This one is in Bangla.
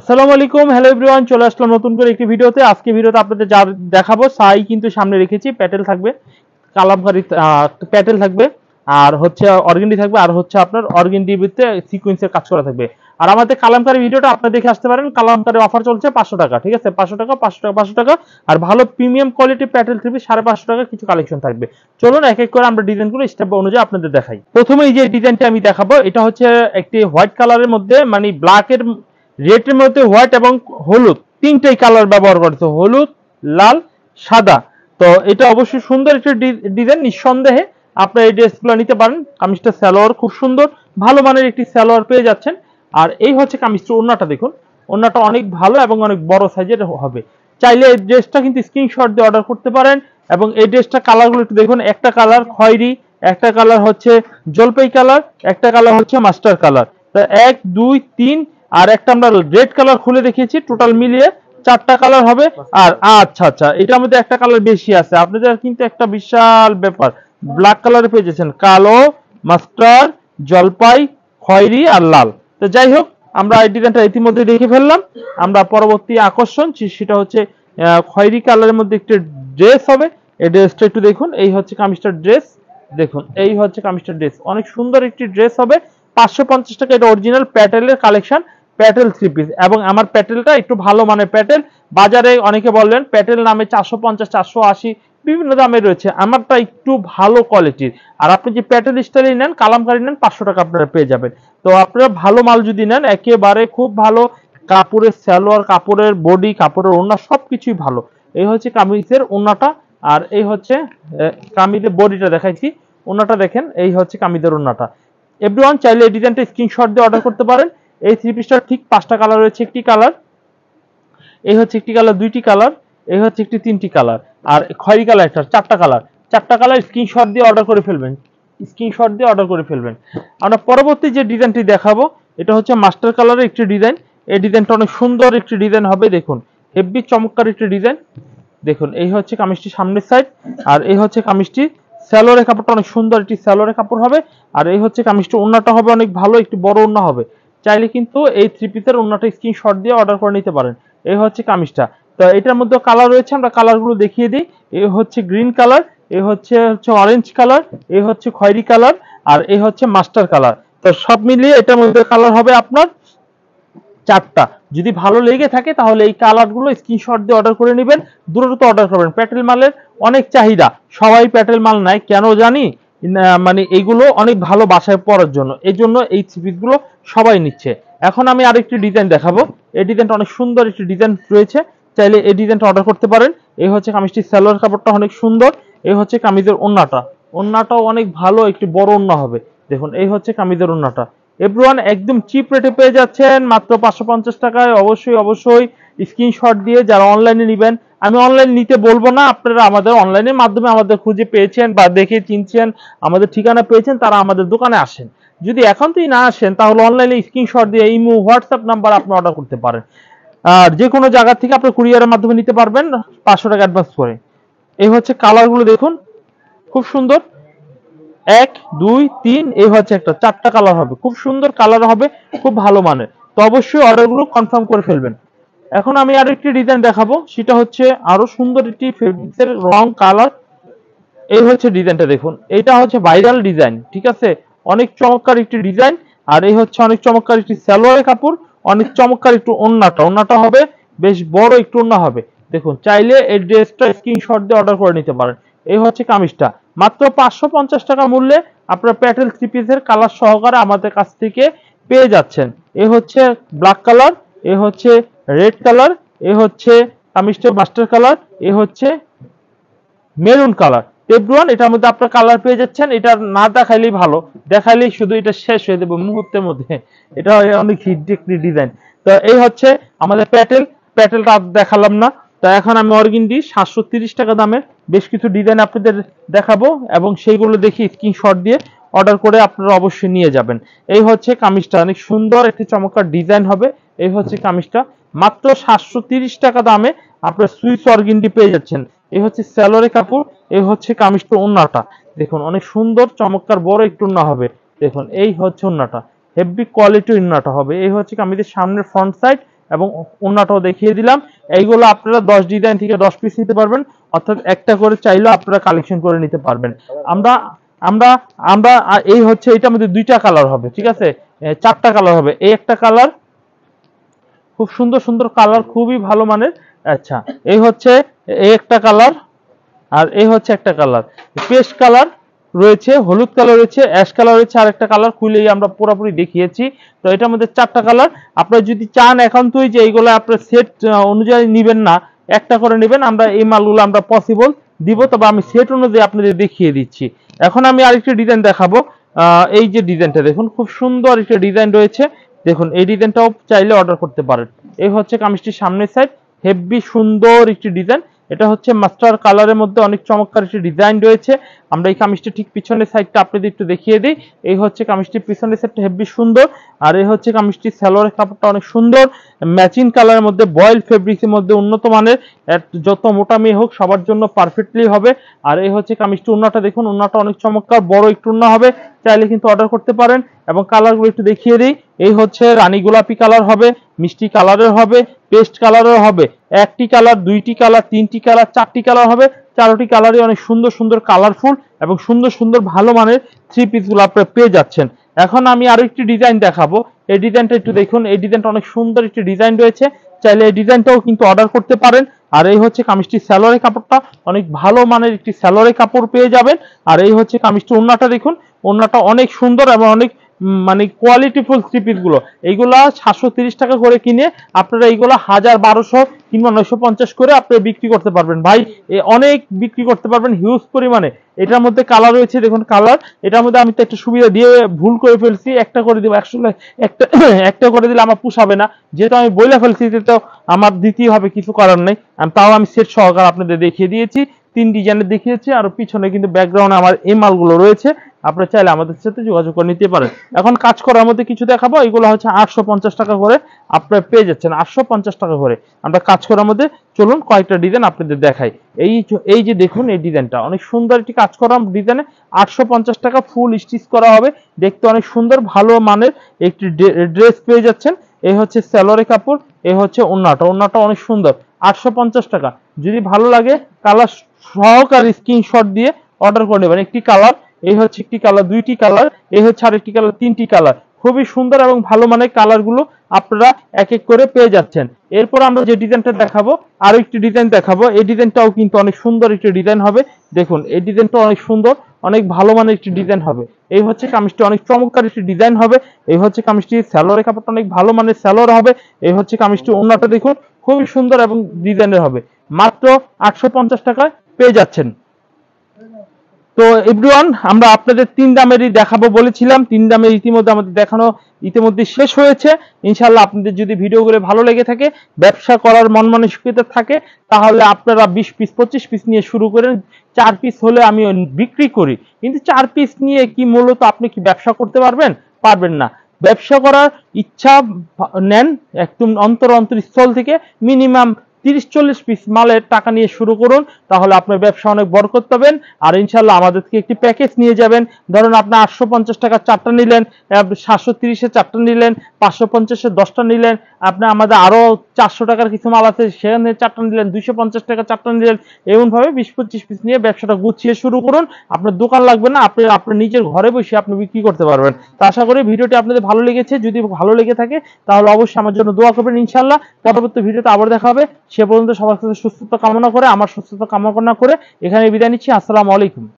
আসসালামু আলাইকুম, হ্যালো এভরিওয়ান, চলে আসলাম নতুন করে একটি ভিডিওতে। আজকে ভিডিওতে আপনাদের যা দেখাবো সাই কিন্তু সামনে রেখেছি। প্যাটেল থাকবে, কালামকারী প্যাটেল থাকবে, আর হচ্ছে অর্গেন্ডি থাকবে, আর হচ্ছে আপনার অর্গেন্ডি ভিতরে সিকোয়েন্সের কাজ করা থাকবে। আর আমাদের কালামকারী ভিডিওটা আপনারা দেখে আসতে পারেন। কালামকারী অফার চলছে 500 টাকা, ঠিক আছে? 500 টাকা, 500 টাকা, 500 টাকা। আর ভালো premium quality Patel three piece 550 টাকা কিছু কালেকশন থাকবে। চলুন এক এক করে আমরা ডিজাইনগুলো স্টেপ অনুযায়ী আপনাদের দেখাই। প্রথমে এই যে ডিজাইনটা আমি দেখাবো, এটা হচ্ছে একটি হোয়াইট কালারের মধ্যে, মানে ব্ল্যাকের রেডের মধ্যে হোয়াইট এবং হলুদ তিনটাই কালার ব্যবহার করেছে, হলুদ, লাল, সাদা। তো এটা অবশ্যই সুন্দর একটি ডিজাইন, নিঃসন্দেহে আপনারা এই ড্রেসগুলো নিতে পারেন। কামিজটা সালোয়ার খুব সুন্দর, ভালো মানের একটি সালোয়ার পেয়ে যাচ্ছেন। আর এই হচ্ছে কামিজটার ওড়নাটা দেখুন, ওড়নাটা অনেক ভালো এবং অনেক বড় সাইজের হবে। চাইলে এই ড্রেসটা কিন্তু স্ক্রিনশট দিয়ে অর্ডার করতে পারেন। এবং এই ড্রেসটা কালারগুলো একটু দেখুন, একটা কালার খয়েরি, একটা কালার হচ্ছে জলপাই কালার, একটা কালার হচ্ছে মাস্টার কালার। এক দুই তিন, আর একটা আমরা রেড কালার খুলে দেখিয়েছি। টোটাল মিলিয়ে 4টা কালার হবে। আর আচ্ছা আচ্ছা, এটার মধ্যে একটা কালার বেশি আছে, আপনাদের কিন্তু একটা বিশাল ব্যাপার। ব্ল্যাক কালারে পেয়ে যাচ্ছেন, কালো, মাস্টার, জলপাই, খয়েরি আর লাল। তো যাই হোক, আমরা এই ডিজাইনটা ইতিমধ্যে দেখে ফেললাম। আমরা পরবর্তী আকর্ষণ সেটা হচ্ছে খয়েরি কালারের মধ্যে একটি ড্রেস হবে। এই ড্রেসটা একটু দেখুন, এই হচ্ছে কামিজটার ড্রেস। দেখুন, এই হচ্ছে কামিজটার ড্রেস, অনেক সুন্দর একটি ড্রেস হবে। 550 টাকা, এটা অরিজিনাল প্যাটেলের কালেকশন, প্যাটেল থ্রি পিস। এবং আমার প্যাটেলটা একটু ভালো মানের প্যাটেল। বাজারে অনেকে বলবেন প্যাটেল নামে 450, 480 বিভিন্ন দামে রয়েছে, আমারটা একটু ভালো কোয়ালিটির। আর আপনি যে প্যাটেল স্টাইলে নেন, কালামকারী নেন, 500 টাকা আপনারা পেয়ে যাবেন। তো আপনারা ভালো মাল যদি নেন, একেবারে খুব ভালো কাপড়ের সালোয়ার, কাপড়ের বডি, কাপড়ের ওড়না সবকিছুই ভালো। এই হচ্ছে কামিজের ওড়নাটা। আর এই হচ্ছে কামিজের বডিটা দেখাইছি, ওড়নাটা দেখেন, এই হচ্ছে কামিজের ওড়নাটা। এভরিওয়ান চাইলে এই ডিজাইনটা স্ক্রিনশট দিয়ে অর্ডার করতে পারেন। এই থ্রি পিসটার ঠিক 5টা কালার রয়েছে, একটি কালার, এই হচ্ছে একটি কালার, দুইটি কালার, এই হচ্ছে একটি তিনটি কালার, আর খয়েরি কালার একটা, 4টা কালার। 4টা কালার স্ক্রিনশট দিয়ে অর্ডার করে ফেলবেন, স্ক্রিনশট দিয়ে অর্ডার করে ফেলবেন। আমরা পরবর্তী যে ডিজাইনটি দেখাবো, এটা হচ্ছে মাস্টার কালারের একটি ডিজাইন। এই ডিজাইনটা অনেক সুন্দর একটি ডিজাইন হবে, দেখুন হেভি চমৎকার একটি ডিজাইন। দেখুন, এই হচ্ছে কামিজটি সামনের সাইড, আর এই হচ্ছে কামিজটি স্যালোয়ারের কাপড়টা অনেক সুন্দর একটি স্যালোয়ারের কাপড় হবে। আর এই হচ্ছে কামিজটি, ওড়নাটা হবে অনেক ভালো, একটু বড় ওড়না হবে। চাইলে কিন্তু এই থ্রি পিসের ওড়নাটা স্ক্রিনশট দিয়ে অর্ডার করে নিতে পারেন। এই হচ্ছে কামিজটা। তো এটার মধ্যে কালার রয়েছে, আমরা কালারগুলো দেখিয়ে দিই। এই হচ্ছে গ্রিন কালার, এই হচ্ছে অরেঞ্জ কালার, এই হচ্ছে খয়েরি কালার, আর এই হচ্ছে মাস্টার কালার। তো সব মিলিয়ে এটার মধ্যে কালার হবে আপনার 4টা। যদি ভালো লেগে থাকে তাহলে এই কালারগুলো স্ক্রিনশট দিয়ে অর্ডার করে নেবেন, দ্রুত অর্ডার করবেন। প্যাটেল মালের অনেক চাহিদা, সবাই প্যাটেল মাল নেয় কেন জানি মানে এইগুলো অনেক ভালো বাসায় পরার জন্য, এই জন্য এই থ্রিপিসগুলো সবাই নিচ্ছে। এখন আমি আরেকটি ডিজাইন দেখাবো। এই ডিজাইনটা অনেক সুন্দর একটি ডিজাইন রয়েছে, চাইলে এই ডিজাইনটা অর্ডার করতে পারেন। এই হচ্ছে কামিজটির সালোয়ার কাপড়টা অনেক সুন্দর। এই হচ্ছে কামিজের ওড়নাটা, ওড়নাটাও অনেক ভালো, একটি বড় ওড়না হবে। দেখুন, এই হচ্ছে কামিজের ওড়নাটা। এভরিওয়ান একদম চিপ রেটে পেয়ে যাচ্ছেন, মাত্র 550 টাকায়। অবশ্যই অবশ্যই স্ক্রিনশট দিয়ে যারা অনলাইনে নেবেন, আমি অনলাইন নিতে বলবো না, আপনারা আমাদের অনলাইনের মাধ্যমে আমাদের খুঁজে পেয়েছেন বা দেখে চিনছেন, আমাদের ঠিকানা পেয়েছেন, তারা আমাদের দোকানে আসেন। যদি এখন তুই না আসেন, তাহলে অনলাইনে স্ক্রিনশট দিয়ে ইমো, হোয়াটসঅ্যাপ নাম্বার আপনি অর্ডার করতে পারেন। আর যে কোনো জায়গা থেকে আপনি কুরিয়ারের মাধ্যমে নিতে পারবেন 500 টাকা অ্যাডভান্স করে। এই হচ্ছে কালারগুলো দেখুন, খুব সুন্দর। 1 2 3, এই হচ্ছে একটা, 4টা কালার হবে, খুব সুন্দর কালার হবে, খুব ভালো মানের। তো অবশ্যই অর্ডারগুলো কনফার্ম করে ফেলবেন। এখন আমি আরেকটি ডিজাইন দেখাবো, সেটা হচ্ছে আরো সুন্দর একটি ফেব্রিক্সের রং কালার। এই হচ্ছে ডিজাইনটা দেখুন, এটা হচ্ছে ভাইরাল ডিজাইন, ঠিক আছে? অনেক চমৎকার একটি ডিজাইন। আর এই হচ্ছে অনেক চমৎকার একটি সালোয়ারের কাপড়, অনেক চমৎকার একটু ওড়নাটা, ওড়নাটা হবে বেশ বড় একটু ওড়না হবে। দেখুন, চাইলে এই ড্রেসটা স্ক্রিনশট দিয়ে অর্ডার করে নিতে পারেন। এই হচ্ছে কামিজটা, মাত্র 550 টাকা মূল্যে আপনারা প্যাটেল থ্রি পিসের কালার সহকারে আমাদের কাছ থেকে পেয়ে যাচ্ছেন। এই হচ্ছে ব্ল্যাক কালার, এই হচ্ছে রেড কালার, এই হচ্ছে কামিজটা মাস্টার কালার, এই হচ্ছে মেরুন কালার। এভরিওয়ান এটার মধ্যে আপনার কালার পেয়ে যাচ্ছেন। এটা না দেখাইলেই ভালো, দেখাইলেই শুধু এটা শেষ হয়ে যাবে মুহূর্তের মধ্যে। এটা অনেক হিট একটি ডিজাইন। তো এই হচ্ছে আমাদের প্যাটেলটা দেখালাম না। তো এখন আমি অর্গিনডি 730 টাকা দামের বেশ কিছু ডিজাইন আপনাদের দেখাবো, এবং সেইগুলো দেখি স্ক্রিনশট দিয়ে অর্ডার করে আপনারা অবশ্যই নিয়ে যাবেন। এই হচ্ছে কামিজটা, অনেক সুন্দর একটি চমৎকার ডিজাইন হবে। এই হচ্ছে কামিজটা, মাত্র 730 টাকা দামে আপনার সুইস অর্গিনডি পেয়ে যাচ্ছেন। এই হচ্ছে সালোয়ারের কাপড়, এই হচ্ছে কামিজটা, ওড়নাটা দেখুন অনেক সুন্দর চমৎকার বড় একটু ওড়না হবে। দেখুন, এই হচ্ছে ওড়নাটা, হেভি কোয়ালিটি ওড়নাটা হবে। এই হচ্ছে কামিজের সামনের ফ্রন্ট সাইড, এবং ওন্নাটাও দেখিয়ে দিলাম। এইগুলো আপনারা 10 ডিজাইন থেকে 10 পিস নিতে পারবেন, অর্থাৎ একটা করে চাইলেও আপনারা কালেকশন করে নিতে পারবেন। আমরা আমরা আমরা এই হচ্ছে এটার মধ্যে 2টা কালার হবে, ঠিক আছে, 4টা কালার হবে। এই একটা কালার, খুব সুন্দর সুন্দর কালার, খুবই ভালো মানের। আচ্ছা, এই হচ্ছে এই একটা কালার, আর এই হচ্ছে একটা কালার, পেস্ট কালার রয়েছে, হলুদ কালার রয়েছে, অ্যাশ কালার রয়েছে, আর একটা কালার খুলেই আমরা পুরোপুরি দেখিয়েছি। তো এটার মধ্যে 4টা কালার। আপনারা যদি চান একান্তই যে এইগুলো আপনার সেট অনুযায়ী নেবেন না, একটা করে নেবেন, আমরা এই মালগুলো আমরা পসিবল দিব, তবে আমি সেট অনুযায়ী আপনাদের দেখিয়ে দিচ্ছি। এখন আমি আরেকটা ডিজাইন দেখাবো। এই যে ডিজাইনটা দেখুন, খুব সুন্দর একটা ডিজাইন রয়েছে। দেখুন এই ডিজাইনটাও চাইলে অর্ডার করতে পারেন। এই হচ্ছে কামিজটির সামনের সাইড, হেভি সুন্দর একটি ডিজাইন। এটা হচ্ছে মাস্টার কালারের মধ্যে অনেক চমৎকার একটি ডিজাইন রয়েছে। আমরা এই কামিজটির ঠিক পিছনের সাইডটা আপনাদের একটু দেখিয়ে দিই। এই হচ্ছে কামিজটির পিছনের সাইডটা হেভি সুন্দর, আর এই হচ্ছে কামিজটির সালোয়ারের কাপড়টা অনেক সুন্দর, ম্যাচিং কালারের মধ্যে, বয়েল ফেব্রিক্সের মধ্যে, উন্নত মানের, যত মোটা মেয়ে হোক সবার জন্য পারফেক্টলি হবে। আর এই হচ্ছে কামিজটি ওন্নাটা দেখুন, ওন্নাটা অনেক চমৎকার, বড় একটু ওন্না হবে, চাইলে কিন্তু অর্ডার করতে পারেন। এবং কালারগুলো একটু দেখিয়ে দিই। এই হচ্ছে রানী গোলাপি কালার হবে, মিষ্টি কালারের হবে, পেস্ট কালারের হবে, একটি কালার, দুইটি কালার, তিনটি কালার, 4টি কালার হবে। 4টি কালারই অনেক সুন্দর সুন্দর কালারফুল এবং সুন্দর সুন্দর ভালো মানের 3 পিসগুলো আপনারা পেয়ে যাচ্ছেন। এখন আমি আরো একটি ডিজাইন দেখাবো। এই ডিজাইনটা একটু দেখুন, এই ডিজাইনটা অনেক সুন্দর একটি ডিজাইন রয়েছে, চাইলে এই ডিজাইনটাও কিন্তু অর্ডার করতে পারেন। আর এই হচ্ছে কামিজটির সালোয়ারের কাপড়টা, অনেক ভালো মানের একটি সালোয়ারের কাপড় পেয়ে যাবেন। আর এই হচ্ছে কামিজটির ওন্নাটা দেখুন, ওন্নাটা অনেক সুন্দর এবং অনেক মানে কোয়ালিটিফুল 3 পিস গুলো। এইগুলা 730 টাকা করে কিনে আপনারা এইগুলা 1000, 1200 কিংবা 950 করে আপনারা বিক্রি করতে পারবেন ভাই, অনেক বিক্রি করতে পারবেন হিউজ পরিমাণে। এটার মধ্যে কালার রয়েছে, দেখুন কালার। এটার মধ্যে আমি তো একটা সুবিধা দিয়ে ভুল করে ফেলছি, একটা করে দিব, আসলে একটা একটা করে দিলে আমার পোষাবে না, যেহেতু আমি বইলা ফেলছি তো আমার দিতেই হবে, কিছু করার নেই। তাও আমি সেট সহকারে আপনাদের দেখিয়ে দিয়েছি, 3 ডিজাইনের দেখিয়েছি, আর পিছনে কিন্তু ব্যাকগ্রাউন্ডে আমার এই মালগুলো রয়েছে, আপনারা চাইলে আমাদের সাথে যোগাযোগ করে নিতে পারেন। এখন কাজ করার মধ্যে কিছু দেখাবো, এগুলো হচ্ছে 850 টাকা করে আপনারা পেয়ে যাচ্ছেন, 850 টাকা করে। আমরা কাজ করার মধ্যে চলুন কয়েকটা ডিজাইন আপনাদের দেখাই। এই যে দেখুন, এই ডিজাইনটা অনেক সুন্দর একটি কাজ করা ডিজাইনে, 850 টাকা ফুল স্টিচ করা হবে, দেখতে অনেক সুন্দর ভালো মানের একটি ড্রেস পেয়ে যাচ্ছেন। এই হচ্ছে সালোয়ারের কাপড়, এই হচ্ছে ওন্নাটা, ওন্নাটা অনেক সুন্দর, 850 টাকা। যদি ভালো লাগে কালার সহকারে স্ক্রিনশট দিয়ে অর্ডার করে নেবেন। একটি কালার, এই হচ্ছে একটি কালার, দুইটি কালার, এই হচ্ছে আরেকটি কালার, 3টি কালার, খুবই সুন্দর এবং ভালো মানের কালারগুলো আপনারা এক এক করে পেয়ে যাচ্ছেন। এরপর আমরা যে ডিজাইনটা দেখাবো, আরো একটি ডিজাইন দেখাবো। এই ডিজাইনটাও কিন্তু অনেক সুন্দর একটি ডিজাইন হবে। দেখুন এই ডিজাইনটা অনেক সুন্দর, অনেক ভালো মানের একটি ডিজাইন হবে। এই হচ্ছে কামিজটি, অনেক চমৎকার একটি ডিজাইন হবে। এই হচ্ছে কামিজটি, সালোয়ারের কাপড়টা অনেক ভালো মানের সালোয়ার হবে। এই হচ্ছে কামিজটি, ওন্নাটা দেখুন খুবই সুন্দর এবং ডিজাইনের হবে, মাত্র 850 টাকায় পেয়ে যাচ্ছেন। তো এভরিওয়ান, আমরা আপনাদের 3 দামেরই দেখাবো বলেছিলাম, 3 দামের ইতিমধ্যে আমাদের দেখানো ইতিমধ্যে শেষ হয়েছে। ইনশাআল্লাহ আপনাদের যদি ভিডিওগুলো ভালো লেগে থাকে, ব্যবসা করার মন মানসিকতা থাকে, তাহলে আপনারা 20 পিস 25 পিস নিয়ে শুরু করেন। 4 পিস হলে আমি বিক্রি করি, কিন্তু 4 পিস নিয়ে কি মূলত আপনি কি ব্যবসা করতে পারবেন? পারবেন না। ব্যবসা করার ইচ্ছা নেন একদম অন্তরস্থল থেকে, মিনিমাম 30-40 পিস মালের টাকা নিয়ে শুরু করুন, তাহলে আপনার ব্যবসা অনেক বরকত পাবেন। আর ইনশাআল্লাহ আমাদের থেকে একটি প্যাকেজ নিয়ে যাবেন। ধরুন আপনি 850 টাকা 4টা নিলেন, 730-এ 4টা নিলেন, 550-এ 10টা নিলেন, আপনি আমাদের আরো 400 টাকার কিছু মাল আছে সেখানে 4টা নিলেন, 250 টাকা 4টা নিলেন, এমন ভাবে 20-25 পিস নিয়ে ব্যবসাটা গুছিয়ে শুরু করুন। আপনার দোকান লাগবে না, আপনি আপনার নিজের ঘরে বসে আপনি বিক্রি করতে পারবেন। তো আশা করি ভিডিওটি আপনাদের ভালো লেগেছে। যদি ভালো লেগে থাকে তাহলে অবশ্যই আমার জন্য দোয়া করবেন। ইনশাআল্লাহ পরবর্তী ভিডিওতে আবার দেখা হবে। সে পর্যন্ত সবার সাথে সুস্থতা কামনা করে, আমার সুস্থতা কামনা করে এখানে বিদায় নিচ্ছি। আসসালামু আলাইকুম।